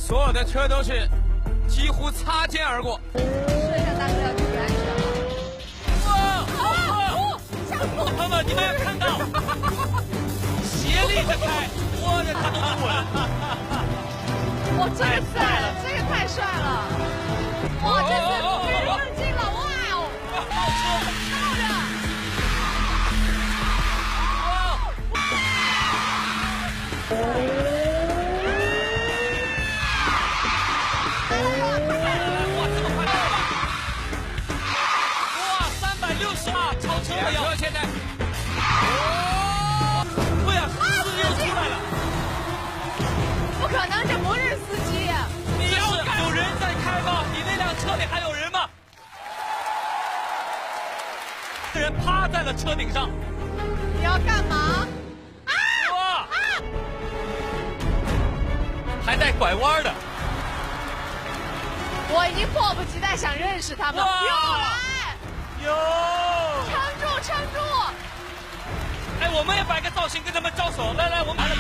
所有的车都是几乎擦肩而过。试一下大哥要注意安全了。朋友们，你们有看到斜立着开，我的他都能稳。哇，这个帅了，这个太帅了！哇，这次飞入日进了，哇哦，漂亮！哇，这么快哇，360码超车了要！现在，对呀，司机又出来了。不可能，这不是司机呀！你要有人在开吗？你那辆车里还有人吗？人趴在了车顶上。你要干嘛？哇！还带拐弯的。我已经迫不及待想认识他们。又来！有！撑住，撑住！哎，我们也摆个造型跟他们招手。来来，我们来了。